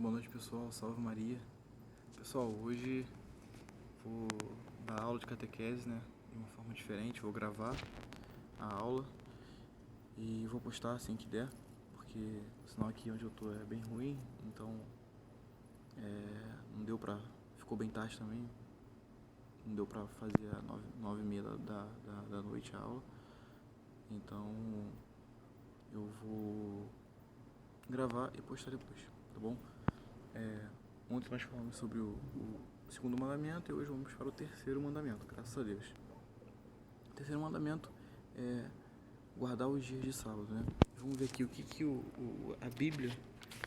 Boa noite, pessoal. Salve Maria. Pessoal, hoje vou dar aula de catequese, né? De uma forma diferente. Vou gravar a aula e vou postar assim que der, porque o sinal aqui onde eu tô é bem ruim, então não deu pra... Ficou bem tarde também, não deu pra fazer às 9h30 da noite a aula, então eu vou gravar e postar depois, tá bom? Ontem nós falamos sobre o segundo mandamento e hoje vamos para o terceiro mandamento, graças a Deus. O terceiro mandamento é guardar os dias de sábado, né? Vamos ver aqui o que a Bíblia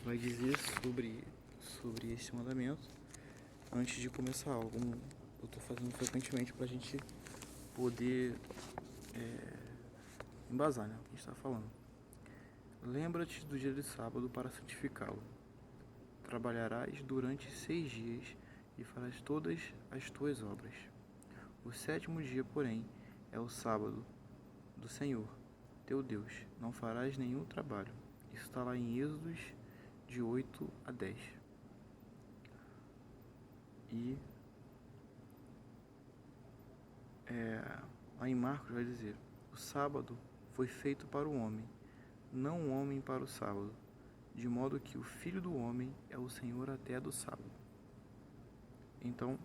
vai dizer sobre esse mandamento antes de começar a aula. Como eu estou fazendo frequentemente para a gente poder embasar, né, o que a gente está falando. Lembra-te do dia de sábado para santificá-lo. Trabalharás durante 6 dias e farás todas as tuas obras. O sétimo dia, porém, é o sábado do Senhor, teu Deus. Não farás nenhum trabalho. Isso está lá em Êxodos de 8 a 10. E lá em Marcos vai dizer: o sábado foi feito para o homem, não o homem para o sábado, de modo que o Filho do Homem é o Senhor até do sábado. Então,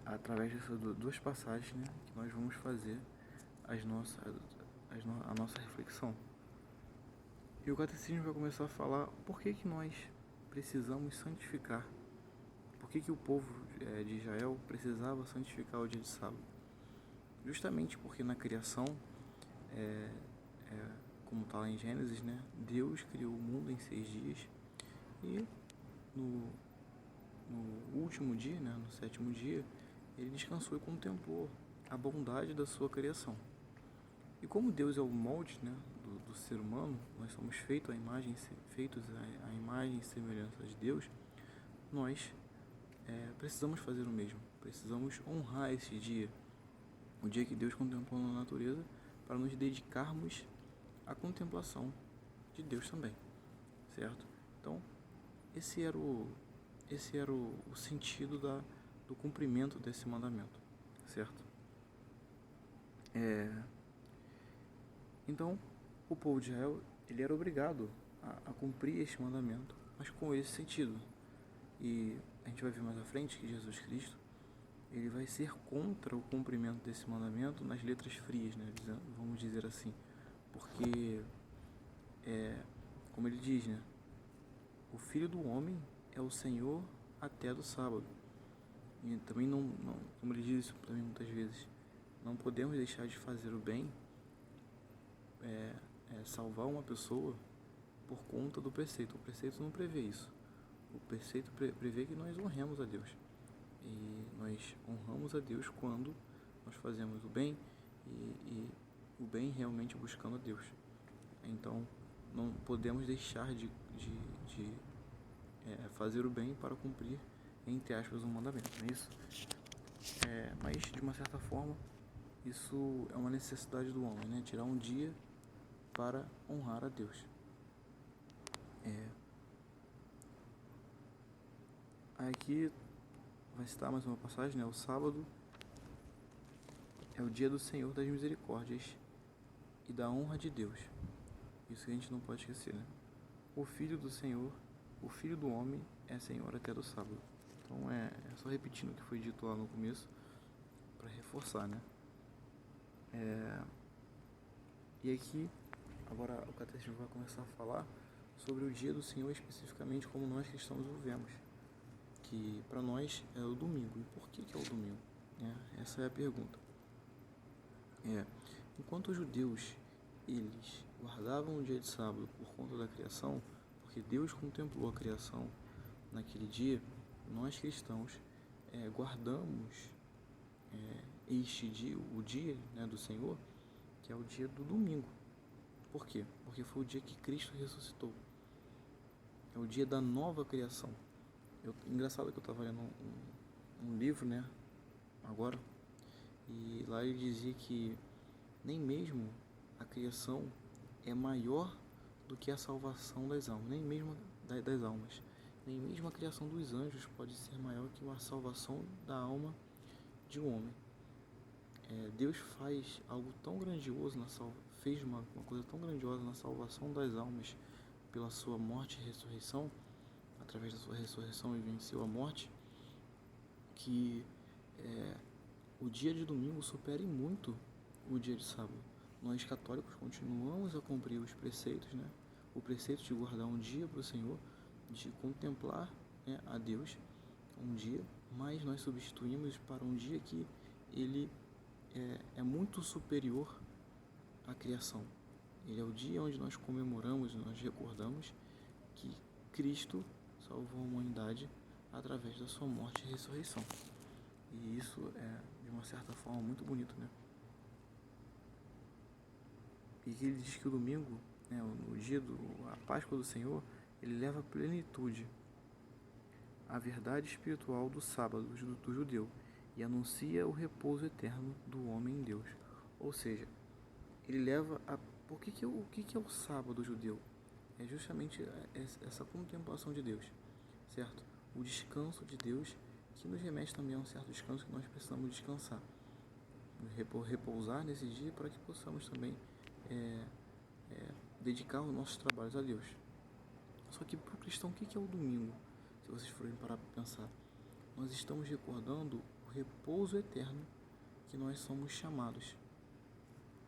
através dessas duas passagens, né, que nós vamos fazer a nossa reflexão. E o catecismo vai começar a falar por que nós precisamos santificar. Por que o povo de Israel precisava santificar o dia de sábado? Justamente porque na criação, como está lá em Gênesis, né, Deus criou o mundo em 6 dias e no último dia, né, no sétimo dia, ele descansou e contemplou a bondade da sua criação. E como Deus é o molde, né, do ser humano, nós somos feitos à imagem e semelhança de Deus, nós precisamos fazer o mesmo. Precisamos honrar esse dia, o dia que Deus contemplou na natureza, para nos dedicarmos à contemplação de Deus também, certo? Então, esse era o sentido do cumprimento desse mandamento, certo? Então, o povo de Israel, ele era obrigado a cumprir este mandamento, mas com esse sentido. E a gente vai ver mais à frente que Jesus Cristo, ele vai ser contra o cumprimento desse mandamento nas letras frias, né? Vamos dizer assim. Porque, como ele diz, né? O Filho do Homem é o Senhor até do sábado. E também não, como ele diz isso também muitas vezes, não podemos deixar de fazer o bem, salvar uma pessoa por conta do preceito. O preceito não prevê isso. O preceito prevê que nós honremos a Deus. E nós honramos a Deus quando nós fazemos o bem e o bem realmente buscando a Deus. Então, não podemos deixar de fazer o bem para cumprir, entre aspas, um mandamento, não é isso? Mas, de uma certa forma, isso é uma necessidade do homem, né? Tirar um dia para honrar a Deus. Aqui vai citar mais uma passagem, né? O sábado é o dia do Senhor das misericórdias e da honra de Deus. Isso que a gente não pode esquecer, né? O Filho do Senhor, o Filho do Homem é Senhor até do sábado. Então é só repetindo o que foi dito lá no começo para reforçar, né? E aqui, agora o catecismo vai começar a falar sobre o dia do Senhor especificamente como nós cristãos o vivemos, que para nós é o domingo. E por que é o domingo? Essa é a pergunta. Enquanto os judeus eles guardavam o dia de sábado por conta da criação, porque Deus contemplou a criação naquele dia, nós cristãos guardamos este dia, o dia, né, do Senhor, que é o dia do domingo. Por quê? Porque foi o dia que Cristo ressuscitou. É o dia da nova criação. Engraçado que eu estava lendo um livro, né, agora, e lá ele dizia que nem mesmo a criação é maior do que a salvação das almas. Nem mesmo das almas. Nem mesmo a criação dos anjos pode ser maior que a salvação da alma de um homem. Deus faz algo tão grandioso fez uma coisa tão grandiosa na salvação das almas pela sua morte e ressurreição, através da sua ressurreição e venceu a morte, que o dia de domingo supere muito o dia de sábado. Nós católicos continuamos a cumprir os preceitos, né? O preceito de guardar um dia para o Senhor, de contemplar, né, a Deus um dia, mas nós substituímos para um dia que ele é muito superior à criação. Ele é o dia onde nós comemoramos, nós recordamos que Cristo salvou a humanidade através da sua morte e ressurreição. E isso é, de uma certa forma, muito bonito, né? E ele diz que o domingo, né, no dia da Páscoa do Senhor, ele leva a plenitude, a verdade espiritual do sábado do judeu e anuncia o repouso eterno do homem em Deus. Ou seja, ele leva a... o que é o sábado judeu? É justamente essa contemplação de Deus, certo? O descanso de Deus, que nos remete também a um certo descanso que nós precisamos descansar. Repousar nesse dia para que possamos também dedicar os nossos trabalhos a Deus. Só que para o cristão, o que é o domingo? Se vocês forem parar para pensar, nós estamos recordando o repouso eterno que nós somos chamados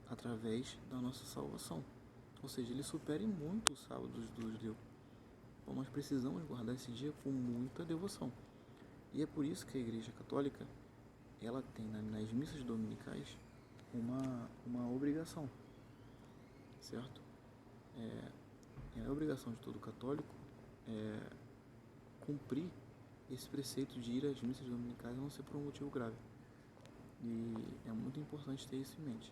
através da nossa salvação. Ou seja, ele supera muito o sábado do judeu. Então nós precisamos guardar esse dia com muita devoção. E é por isso que a Igreja Católica, ela tem nas missas dominicais uma obrigação, certo? É a obrigação de todo católico cumprir esse preceito de ir às missas dominicais, a não ser por um motivo grave. E é muito importante ter isso em mente.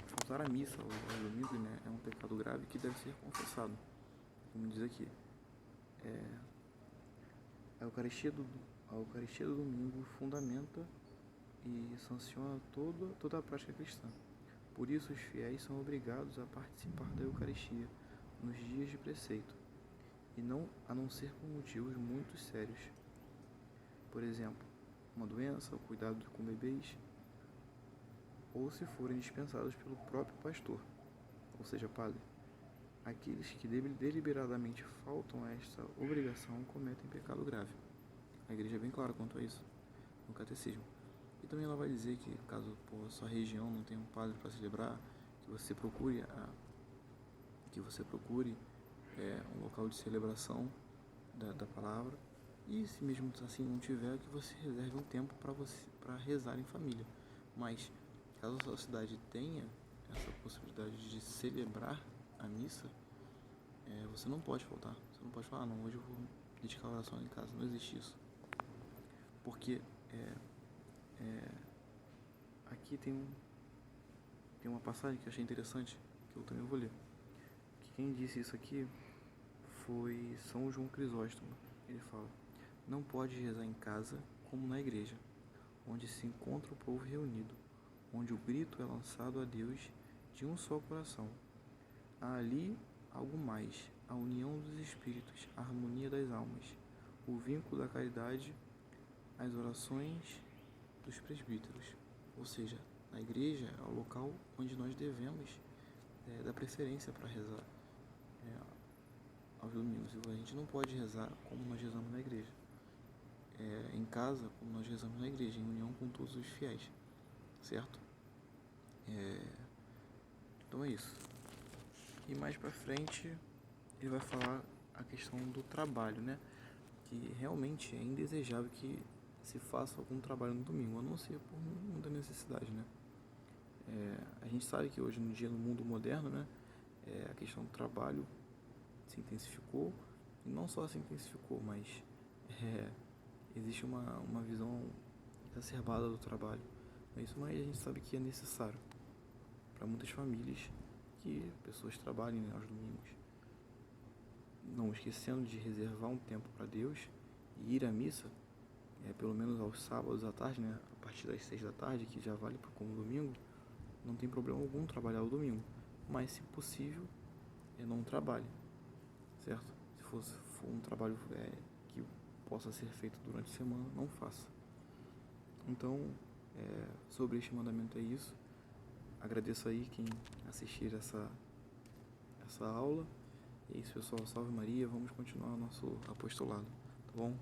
Faltar a missa aos domingos, né, é um pecado grave que deve ser confessado. Como diz aqui, a Eucaristia do domingo fundamenta e sanciona toda a prática cristã. Por isso, os fiéis são obrigados a participar da Eucaristia nos dias de preceito, a não ser por motivos muito sérios. Por exemplo, uma doença, o cuidado com bebês, ou se forem dispensados pelo próprio pastor, ou seja, padre. Aqueles que deliberadamente faltam a esta obrigação cometem pecado grave. A igreja é bem clara quanto a isso no catecismo. E também ela vai dizer que caso por sua região não tenha um padre para celebrar, que você procure um local de celebração da palavra, e se mesmo assim não tiver, que você reserve um tempo para rezar em família. Mas caso a sua cidade tenha essa possibilidade de celebrar a missa, você não pode faltar. Você não pode falar, não, hoje eu vou dedicar a oração em casa. Não existe isso. Porque aqui tem uma passagem que eu achei interessante, que eu também vou ler. Que quem disse isso aqui foi São João Crisóstomo. Ele fala: não pode rezar em casa como na igreja, onde se encontra o povo reunido, onde o grito é lançado a Deus de um só coração. Há ali algo mais, a união dos espíritos, a harmonia das almas, o vínculo da caridade, as orações dos presbíteros. Ou seja, a igreja é o local onde nós devemos dar preferência para rezar aos domingos. A gente não pode rezar como nós rezamos na igreja, em casa como nós rezamos na igreja, em união com todos os fiéis, certo? Então é isso. E mais pra frente ele vai falar a questão do trabalho, né? Que realmente é indesejável que se faça algum trabalho no domingo, a não ser por muita necessidade, né? A gente sabe que hoje no dia, no mundo moderno, né, a questão do trabalho se intensificou, e não só se intensificou, mas existe uma visão exacerbada do trabalho. Isso, mas a gente sabe que é necessário para muitas famílias que pessoas trabalhem, né, aos domingos, não esquecendo de reservar um tempo para Deus e ir à missa, pelo menos aos sábados à tarde, né, a partir das 6 da tarde, que já vale como domingo. Não tem problema algum trabalhar o domingo, mas se possível, não trabalhe, certo? Se for um trabalho que possa ser feito durante a semana, não faça. Então, sobre este mandamento é isso. Agradeço aí quem assistir essa aula. É isso, pessoal. Salve Maria. Vamos continuar nosso apostolado, tá bom?